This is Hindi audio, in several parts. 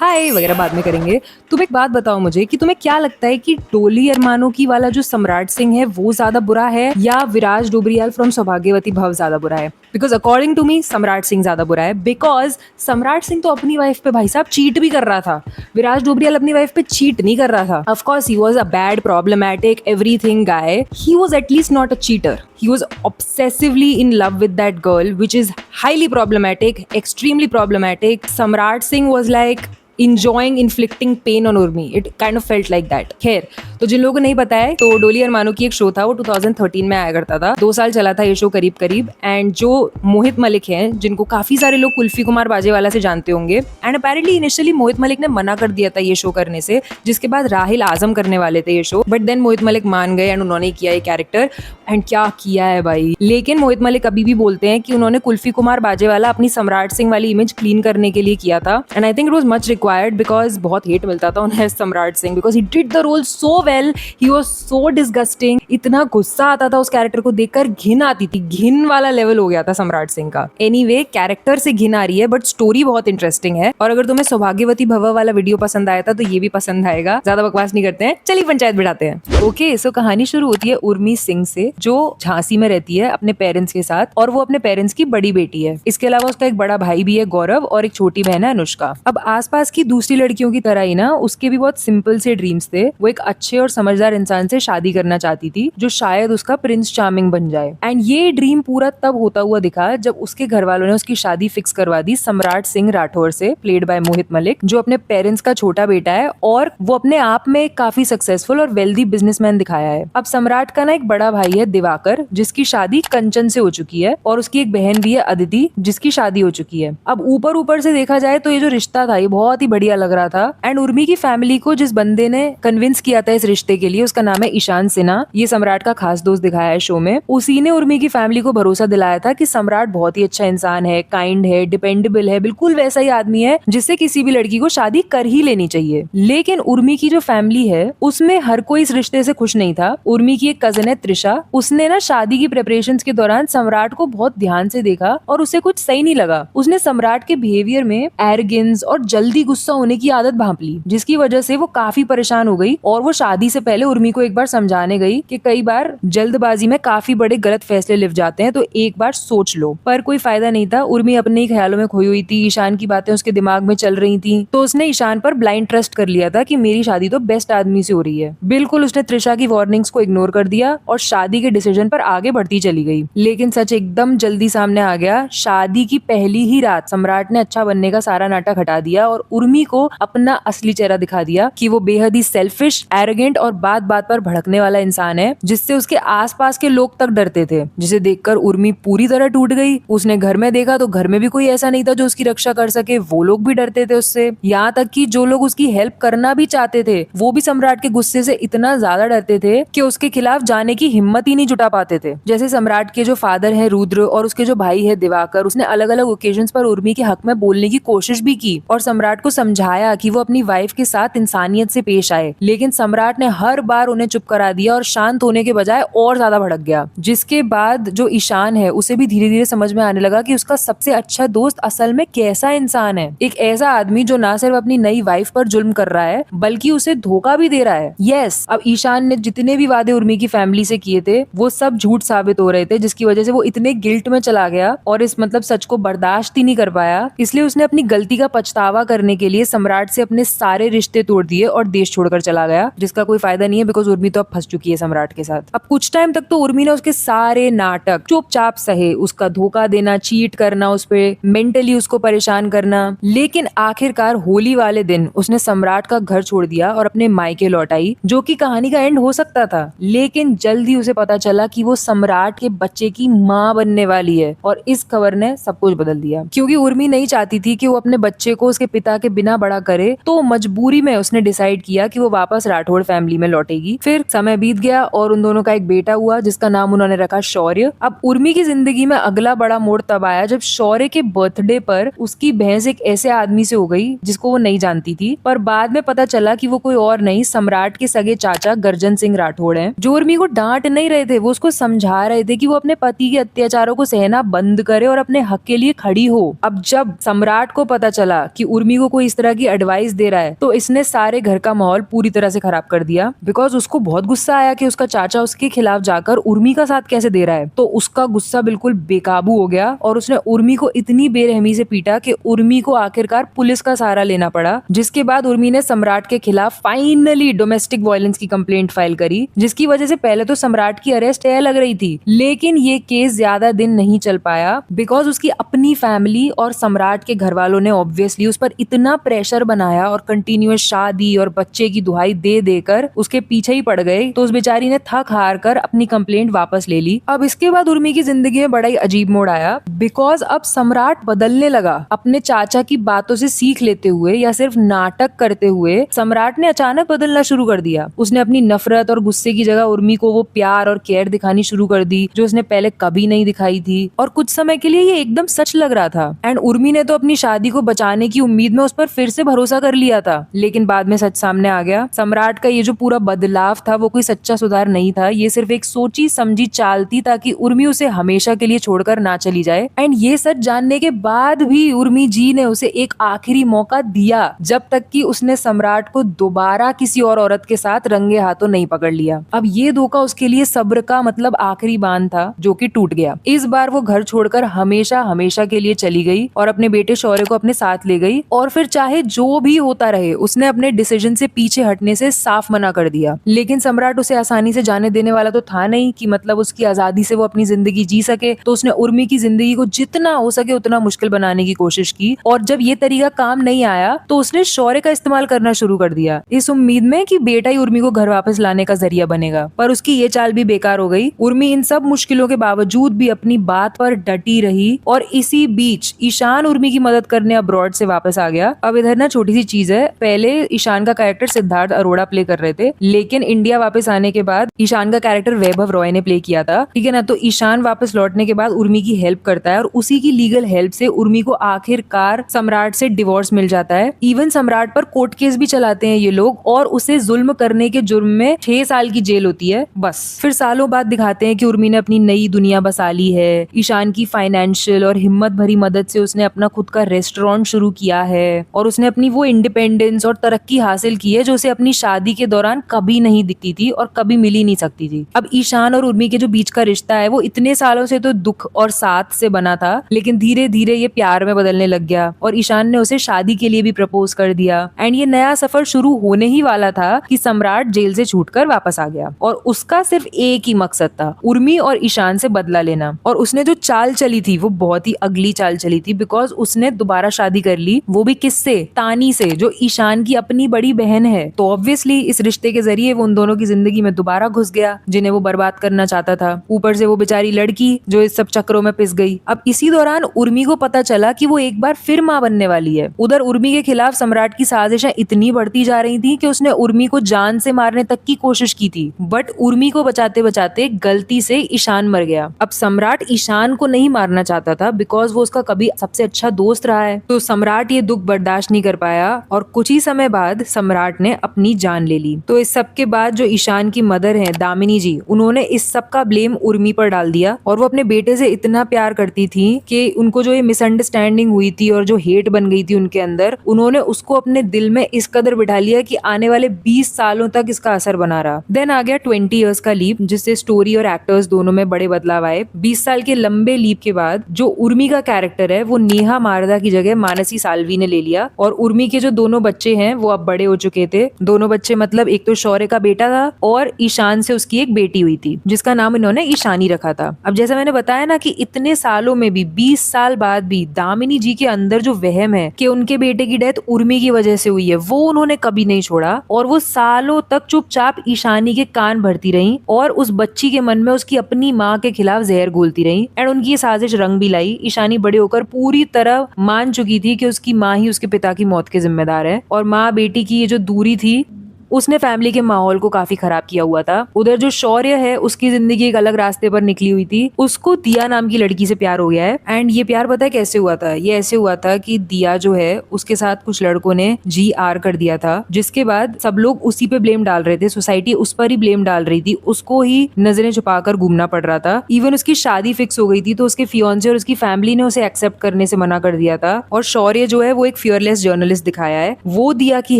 हाय वगैरह बाद में करेंगे। तुम एक बात बताओ मुझे कि तुम्हें क्या लगता है कि डोली अरमानो की वाला जो सम्राट सिंह है वो ज्यादा बुरा है या विराज डोबरियाल फ्रॉम सौभाग्यवती भव ज्यादा बुरा है? बिकॉज अकॉर्डिंग टू मी सम्राट सिंह ज्यादा बुरा है, बिकॉज सम्राट सिंह तो अपनी वाइफ पे भाई साहब चीट भी कर रहा था। विराज डोबरियाल अपनी वाइफ पे चीट नहीं कर रहा था। Of course he was a bad problematic everything guy, he was at least not a cheater. He was obsessively in love with that girl, which is highly problematic, extremely problematic. Samrat Singh was like enjoying inflicting pain on Urmi. It kind of felt like that. खैर, तो जिन लोगों को नहीं पता है तो डोली अरमानो की एक शो था, वो 2013 में आया करता था। 2 साल चला था ये शो करीब करीब। एंड जो मोहित मलिक हैं, जिनको काफी सारे लोग कुल्फी कुमार बाजेवाला से जानते होंगे, एंड अपेरेंटली इनिशियली मोहित मलिक ने मना कर दिया था ये शो करने से, जिसके बाद राहिल आजम करने वाले थे ये शो, बट देन मोहित मलिक मान गए एंड उन्होंने किया ये कैरेक्टर। एंड क्या किया है भाई। लेकिन मोहित मलिक अभी भी बोलते हैं कि उन्होंने कुल्फी कुमार बाजेवाला अपनी सम्राट सिंह वाली इमेज क्लीन करने के लिए किया था। And I think it was much required, because बहुत हेट मिलता था उन्हें Samrat Singh, because he did the role so well, he was so disgusting. इतना गुस्सा आता था उस कैरेक्टर को देखकर, घिन आती थी, घिन वाला लेवल हो गया था सम्राट सिंह का। एनीवे, कैरेक्टर से घिन आ रही है बट स्टोरी बहुत इंटरेस्टिंग है। और अगर तुम्हें सौभाग्यवती भव वाला वीडियो पसंद आया था तो ये भी पसंद आएगा। ज्यादा बकवास नहीं करते हैं, चलिए पंचायत बिठाते हैं। ओके, सो कहानी शुरू होती है उर्मी सिंह से, जो झांसी में रहती है अपने पेरेंट्स के साथ, और वो अपने पेरेंट्स की बड़ी बेटी है। इसके अलावा उसका एक बड़ा भाई भी है गौरव, और एक छोटी बहन है अनुष्का। अब आसपास की दूसरी लड़कियों की तरह ही ना उसके भी बहुत सिंपल से ड्रीम्स थे। वो एक अच्छे और समझदार इंसान से शादी करना चाहती थी जो शायद उसका प्रिंस चार्मिंग बन जाए। एंड ये ड्रीम पूरा तब होता हुआ दिखा जब उसके घर वालों ने उसकी शादी फिक्स करवा दी सम्राट सिंह राठौर से, प्लेड बाय मोहित मलिक, जो अपने पेरेंट्स का छोटा बेटा है और वो अपने आप में काफी सक्सेसफुल और वेल्दी बिजनेसमैन दिखाया है। अब सम्राट का ना एक बड़ा भाई है दिवाकर, जिसकी शादी कंचन से हो चुकी है, और उसकी एक बहन भी है अदिति, जिसकी शादी हो चुकी है। अब ऊपर से देखा जाए तो ये जो रिश्ता था ये बहुत ही बढ़िया लग रहा था। एंड उर्मी की फैमिली को जिस बंदे ने कन्विंस किया था इस रिश्ते के लिए, उसका नाम है ईशान सिन्हा, ये सम्राट का खास दोस्त दिखाया है शो में। उसी ने उर्मी की फैमिली को भरोसा दिलाया था कि सम्राट बहुत ही अच्छा इंसान है, काइंड है, डिपेंडेबल है, बिल्कुल वैसा ही आदमी है जिससे किसी भी लड़की को शादी कर ही लेनी चाहिए। लेकिन उर्मी की जो फैमिली है उसमें हर कोई इस रिश्ते से खुश नहीं था। उर्मी की एक कजन है त्रिशा, उसने ना शादी की प्रिपरेशंस के दौरान सम्राट को बहुत ध्यान से देखा और उसे कुछ सही नहीं लगा। उसने सम्राट के बिहेवियर में एरोगेंस और जल्दी गुस्सा होने की आदत भांप ली, जिसकी वजह से वो काफी परेशान हो गई। और वो शादी से पहले उर्मी को एक बार समझाने गई कि कई बार जल्दबाजी में काफी बड़े गलत फैसले लिख जाते हैं, तो एक बार सोच लो। पर कोई फायदा नहीं था, उर्मी अपने ही ख्यालों में खोई हुई थी, ईशान की बातें उसके दिमाग में चल रही थी, तो उसने ईशान पर ब्लाइंड ट्रस्ट कर लिया था कि मेरी शादी तो बेस्ट आदमी से हो रही है। बिल्कुल उसने त्रिशा की वार्निंग्स को इग्नोर कर दिया और शादी के डिसीजन पर आगे बढ़ती चली गई। लेकिन सच एकदम जल्दी सामने आ गया। शादी की पहली ही रात सम्राट ने अच्छा बनने का सारा नाटक हटा दिया और उर्मी को अपना असली चेहरा दिखा दिया कि वो बेहद ही सेल्फिश, एरोगेंट और बात बात पर भड़कने वाला इंसान है, जिससे उसके आसपास के लोग तक डरते थे। जिसे देखकर उर्मी पूरी तरह टूट गई। उसने घर में देखा तो घर में भी कोई ऐसा नहीं था जो उसकी रक्षा कर सके, वो लोग भी डरते थे उससे। यहाँ तक कि जो लोग उसकी हेल्प करना भी चाहते थे वो भी सम्राट के गुस्से से इतना ज्यादा डरते थे कि उसके खिलाफ जाने की हिम्मत ही नहीं जुटा पाते थे। जैसे सम्राट के जो फादर है रुद्र और उसके जो भाई है दिवाकर, उसने अलग अलग ओकेजन्स पर उर्मी के हक में बोलने की कोशिश भी की और सम्राट को समझाया कि वो अपनी वाइफ के साथ इंसानियत से पेश आए। लेकिन सम्राट ने हर बार उन्हें चुप करा दिया और शांत होने के बजाय और ज्यादा भड़क गया। जिसके बाद जो ईशान है उसे भी धीरे धीरे समझ में आने लगा कि उसका सबसे अच्छा दोस्त असल में कैसा इंसान है। एक ऐसा आदमी जो ना सिर्फ अपनी नई वाइफ पर जुल्म कर रहा है बल्कि उसे धोखा भी दे रहा है। यस, अब ईशान ने जितने भी वादे उर्मी की फैमिली से किए थे वो सब झूठ साबित हो रहे थे, जिसकी वजह से वो इतने गिल्ट में चला गया और इस सच को बर्दाश्त ही नहीं कर पाया। इसलिए उसने अपनी गलती का पछतावा करने के लिए सम्राट से अपने सारे रिश्ते तोड़ दिए और देश छोड़कर चला गया, जिसका कोई फायदा नहीं है बिकॉज उर्मी तो अब फंस चुकी है सम्राट के साथ। अब कुछ टाइम तक तो उर्मी ने उसके सारे नाटक चुपचाप सहे, उसका धोखा देना, चीट करना, उस पे मेंटली उसको परेशान करना। लेकिन आखिरकार होली वाले दिन उसने सम्राट का घर छोड़ दिया और अपने मायके लौट आई, जो कि कहानी का एंड हो सकता था। लेकिन जल्द ही उसे पता चला कि वो सम्राट के बच्चे की माँ बनने वाली है और इस खबर ने सब कुछ बदल दिया। क्योंकि उर्मी नहीं चाहती थी कि वो अपने बच्चे को उसके पिता के बिना बड़ा करे, तो मजबूरी में उसने डिसाइड किया कि वो वापस राठौड़ फैमिली में लौटेगी। फिर समय बीत गया और उन दोनों का एक बेटा हुआ जिसका नाम उन्होंने रखा शौर्य। अब उर्मी की जिंदगी में अगला बड़ा मोड़ तब आया जब शौर्य के बर्थडे पर उसकी भैंस एक ऐसे आदमी से हो गई जिसको वो नहीं जानती थी, पर बाद में पता चला कि वो कोई और नहीं, सम्राट के सगे चाचा गर्जन सिंह राठौड़ हैं, जो उर्मी को डांट नहीं रहे थे, वो उसको समझा रहे थे कि वो अपने पति के अत्याचारों को सहना बंद करे और अपने हक के लिए खड़ी हो। अब जब सम्राट को पता चला कि उर्मी को कोई इस तरह की एडवाइस दे रहा है तो इसने सारे घर का माहौल पूरी तरह से खराब कर दिया। बिकॉज उसको बहुत गुस्सा आया कि उसका चाचा उसके खिलाफ जाकर उर्मी का साथ कैसे दे रहा है। तो उसका गुस्सा बिल्कुल बेकाबू हो गया और उसने उर्मी को इतनी बेरहमी से पीटा कि उर्मी को आखिरकार पुलिस का सहारा लेना पड़ा। जिसके बाद उर्मी ने सम्राट के खिलाफ फाइनली डोमेस्टिक वायलेंस की कंप्लेंट फाइल करी, जिसकी वजह से पहले तो सम्राट की अरेस्ट तय लग रही थी, लेकिन ये केस ज्यादा दिन नहीं चल पाया बिकॉज उसकी अपनी फैमिली और सम्राट के घर वालों ने ऑब्वियसली उस पर इतना प्रेशर बनाया और कंटिन्यूअस शादी और बच्चे की दुहाई दे देकर उसके पीछे ही पड़ गए। तो उस बेचारी ने थक हार कर अपनी कंप्लेंट वापस ले ली। अब इसके बाद उर्मी की जिंदगी में बड़ा ही अजीब मोड़ आया बिकॉज अब सम्राट बदलने लगा। अपने चाचा की बातों से सीख लेते हुए या सिर्फ नाटक करते हुए सम्राट ने अचानक बदलना शुरू कर दिया। उसने अपनी नफरत और गुस्से की जगह उर्मी को वो प्यार और केयर दिखानी शुरू कर दी जो उसने पहले कभी नहीं दिखाई थी। और कुछ समय के लिए ये एकदम सच लग रहा था। एंड उर्मी ने तो अपनी शादी को बचाने की उम्मीद में उस पर फिर से भरोसा कर लिया था, लेकिन बाद में सच सामने आ गया। सम्राट का ये जो पूरा बदलाव था वो कोई सच्चा सुधार नहीं था, ये सिर्फ एक सोची समझी चाल थी ताकि उर्मी उसे हमेशा के लिए छोड़कर ना चली जाए। एंड ये सच जानने के बाद भी उर्मी जी ने उसे एक आखिरी मौका दिया, जब तक कि उसने सम्राट को दोबारा किसी और औरत के साथ रंगे हाथों नहीं पकड़ लिया। अब ये धोखा उसके लिए सब्र का मतलब आखिरी बांध था जो कि टूट गया। इस बार वो घर छोड़कर हमेशा हमेशा के लिए चली गई और अपने बेटे शौर्य को अपने साथ ले गई। और फिर चाहे जो भी होता रहे उसने अपने डिसीजन से पीछे हटने से साफ मना कर दिया। लेकिन सम्राट उसे आसानी से जाने देने वाला तो था नहीं कि मतलब उसकी आजादी से वो अपनी जिंदगी जी सके। तो उसने उर्मी की जिंदगी को जितना हो सके उतना मुश्किल बनाने की कोशिश की। और जब ये तरीका काम नहीं आया तो उसने शौर्य का इस्तेमाल करना शुरू कर दिया, इस उम्मीद में कि बेटा ही उर्मी को घर वापस लाने का जरिया बनेगा। पर उसकी ये चाल भी बेकार हो गई। उर्मी इन सब मुश्किलों के बावजूद भी अपनी बात पर डटी रही और इसी बीच ईशान उर्मी की मदद करने अब्रॉड से वापस आ गया। अब इधर ना छोटी सी चीज है, पहले ईशान का कैरेक्टर सिद्धार्थ अरोड़ा प्ले कर रहे थे, लेकिन इंडिया वापस आने के बाद ईशान का कैरेक्टर वैभव रॉय ने प्ले किया था, ठीक है ना। तो ईशान वापस लौटने के बाद उर्मी की हेल्प करता है और उसी की लीगल हेल्प से उर्मी को आखिरकार सम्राट से डिवोर्स मिल जाता है। इवन सम्राट पर कोर्ट केस भी चलाते हैं ये लोग और उसे जुल्म करने के जुर्म में 6 साल की जेल होती है बस। फिर सालों बाद दिखाते हैं कि उर्मी ने अपनी नई दुनिया बसा ली है। ईशान की फाइनेंशियल और हिम्मत भरी मदद से उसने अपना खुद का रेस्टोरेंट शुरू किया है और उसने अपनी वो इंडिपेंडेंस और तरक्की हासिल की है जो उसे अपनी शादी के दौरान कभी नहीं दिखती थी और कभी मिल ही नहीं सकती थी। अब ईशान और उर्मी के जो बीच का रिश्ता है वो इतने सालों से तो दुख और साथ से बना था, लेकिन धीरे धीरे ये प्यार में बदलने लग गया और ईशान ने उसे शादी के लिए भी प्रपोज कर दिया। एंड ये नया सफर शुरू होने ही वाला था कि सम्राट जेल से छूटकर वापस आ गया और उसका सिर्फ एक ही मकसद था, उर्मी और ईशान से बदला लेना। और उसने जो चाल चली थी वो बहुत ही अगली चाल चली थी बिकॉज उसने दोबारा शादी कर ली, वो भी किससे? तानी से, जो ईशान की अपनी बड़ी बहन है। तो ऑब्वियसली इस रिश्ते के जरिए वो उन दोनों की जिंदगी में दोबारा घुस गया जिन्हें वो बर्बाद करना चाहता था। ऊपर से वो बेचारी लड़की जो इस सब चक्रों में पिस गई। अब इसी दौरान उर्मी को पता चला कि वो एक बार फिर मां बनने वाली है। उधर उर्मी के खिलाफ सम्राट की साजिशें इतनी बढ़ती जा रही थी कि उसने उर्मी को जान से मारने तक की कोशिश की थी, बट उर्मी को बचाते बचाते गलती से ईशान मर गया। अब सम्राट ईशान को नहीं मारना चाहता था बिकॉज वो उसका कभी सबसे अच्छा दोस्त रहा है। तो सम्राट ये दुख बर्दाश्त नहीं कर पाया और कुछ ही समय बाद सम्राट ने अपनी जान ले ली। तो इस सब के बाद जो ईशान की मदर है दामिनी जी, उन्होंने इस सब का ब्लेम उर्मी पर डाल दिया और वो अपने बेटे से इतना प्यार करती थी कि उनको जो ये मिसअंडरस्टैंडिंग हुई थी और जो हेट बन गई थी उनके अंदर, उन्होंने उसको अपने दिल में इस कदर बिठा लिया कि आने वाले 20 सालों तक इसका असर बना रहा। देन आ गया 20 इयर्स का लीप, जिससे स्टोरी और एक्टर्स दोनों में बड़े बदलाव आए। 20 साल के लंबे लीप के बाद जो उर्मी का कैरेक्टर है वो नेहा मारदा की जगह मानसी साल्वी ने ले लिया और उर्मी के जो दोनों बच्चे हैं वो अब बड़े हो चुके थे। दोनों बच्चे मतलब एक तो शौर्य का बेटा था और ईशान से उसकी एक बेटी हुई थी जिसका नाम इन्होंने ईशानी रखा था। अब जैसा मैंने बताया ना कि इतने सालों में भी 20 साल बाद भी दामिनी जी के अंदर जो वहम है कि उनके बेटे की डेथ उर्मी की वजह से हुई है वो उन्होंने कभी नहीं छोड़ा और वो सालों तक चुपचाप ईशानी के कान भरती रही और उस बच्ची के मन में उसकी अपनी माँ के खिलाफ जहर घोलती रही। एंड उनकी ये साजिश रंग भी लाई। ईशानी बड़े होकर पूरी तरह मान चुकी थी कि उसकी माँ ही उसके पिता की मौत के जिम्मेदार है और माँ बेटी की ये जो दूरी थी उसने फैमिली के माहौल को काफी खराब किया हुआ था। उधर जो शौर्य है उसकी जिंदगी एक अलग रास्ते पर निकली हुई थी। उसको दिया नाम की लड़की से प्यार हो गया है। एंड ये प्यार पता है कैसे हुआ था? ये ऐसे हुआ था कि दिया जो है उसके साथ कुछ लड़कों ने GR कर दिया था, जिसके बाद सब लोग उसी पे ब्लेम डाल रहे थे। सोसाइटी उस पर ही ब्लेम डाल रही थी। उसको ही नजरें छुपाकर घूमना पड़ रहा था। इवन उसकी शादी फिक्स हो गई थी तो उसके फियांसे और उसकी फैमिली ने उसे एक्सेप्ट करने से मना कर दिया था। और शौर्य जो है वो एक फियरलेस जर्नलिस्ट दिखाया है। वो दिया की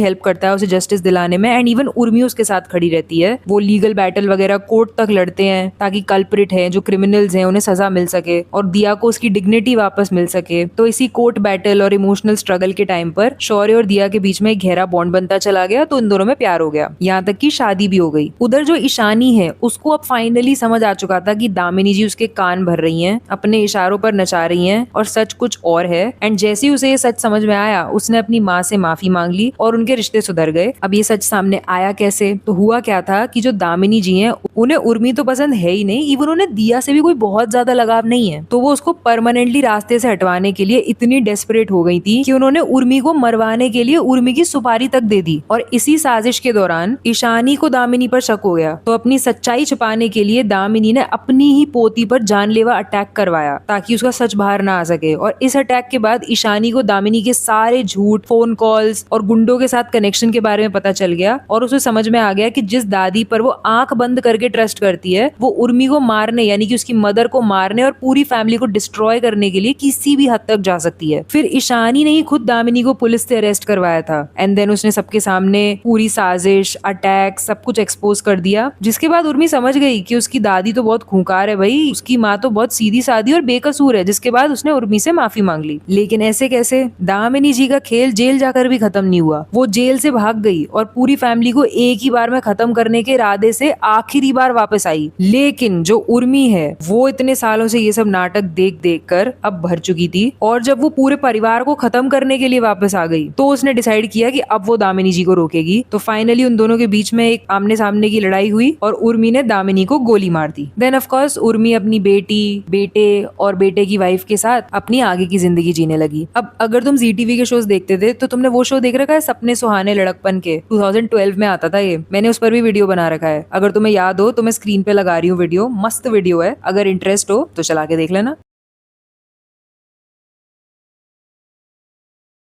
हेल्प करता है उसे जस्टिस दिलाने में। एंड इवन उर्मी उसके साथ खड़ी रहती है। वो लीगल बैटल वगैरह कोर्ट तक लड़ते हैं ताकि कल्प्रिट है जो क्रिमिनल्स हैं उन्हें सजा मिल सके और दिया को उसकी डिग्निटी वापस मिल सके। तो इसी कोर्ट बैटल और इमोशनल स्ट्रगल के टाइम पर शौर्य और दिया के बीच में एक गहरा बॉन्ड बनता चला गया। तो इन दोनों में प्यार हो गया, यहाँ तक कि शादी भी हो गई। उधर जो ईशानी है उसको अब फाइनली समझ आ चुका था कि दामिनी जी उसके कान भर रही हैं, अपने इशारों पर नचा रही हैं और सच कुछ और है। एंड जैसे ही उसे ये सच समझ में आया उसने अपनी माँ से माफी मांग ली और उनके रिश्ते सुधर गए। अब ये सच सामने आया कैसे? तो हुआ क्या था कि जो दामिनी जी हैं उन्हें उर्मी तो पसंद है ही नहीं, इवन उन्हें दिया से भी कोई बहुत ज्यादा लगाव नहीं है। तो वो उसको परमानेंटली रास्ते से हटवाने के लिए इतनी डेस्परेट हो गई थी कि उन्होंने उर्मी को मरवाने के लिए उर्मी की सुपारी तक दे दी। और इसी साजिश के दौरान ईशानी को दामिनी पर शक हो गया। तो अपनी सच्चाई छुपाने के लिए दामिनी ने अपनी ही पोती पर जानलेवा अटैक करवाया ताकि उसका सच बाहर ना आ सके। और इस अटैक के बाद ईशानी को दामिनी के सारे झूठ, फोन कॉल्स और गुंडों के साथ कनेक्शन के बारे में पता चल गया। और उसे समझ में आ गया कि जिस दादी पर वो आंख बंद करके ट्रस्ट करती है वो उर्मी को मारने यानी कि उसकी मदर को मारने और पूरी फैमिली को डिस्ट्रॉय करने के लिए किसी भी हद तक जा सकती है। फिर ईशानी ने ही खुद दामिनी को पुलिस से अरेस्ट करवाया था। एंड देन उसने सबके सामने पूरी साजिश, अटैक सब कुछ एक्सपोज कर दिया। जिसके बाद उर्मी समझ गई कि उसकी दादी तो बहुत खूंखार है भाई, उसकी माँ तो बहुत सीधी सादी और बेकसूर है। जिसके बाद उसने उर्मी से माफी मांग ली। लेकिन ऐसे कैसे? दामिनी जी का खेल जेल जाकर भी खत्म नहीं हुआ। वो जेल से भाग गई और पूरी फैमिली को एक ही बार में खत्म करने के इरादे से आखिरी बार वापस आई। लेकिन जो उर्मी है वो इतने सालों से ये सब नाटक देख देख कर अब भर चुकी थी। और जब वो पूरे परिवार को खत्म करने के लिए वापस आ गई तो उसने डिसाइड किया कि अब वो दामिनी जी को रोकेगी। तो फाइनली उन दोनों के बीच में एक आमने सामने की लड़ाई हुई और उर्मी ने दामिनी को गोली मार दी। देन ऑफ कोर्स उर्मी अपनी बेटी, बेटे और बेटे की वाइफ के साथ अपनी आगे की जिंदगी जीने लगी। अब अगर तुम ZTV के शोज देखते थे तो तुमने वो शो देख रखा है सपने सुहाने लड़कपन के? 2012 में आता था ये। मैंने उस पर भी वीडियो बना रखा है। अगर तुम्हें याद हो तो मैं स्क्रीन पे लगा रही हूँ वीडियो। मस्त वीडियो है, अगर इंटरेस्ट हो तो चला के देख लेना।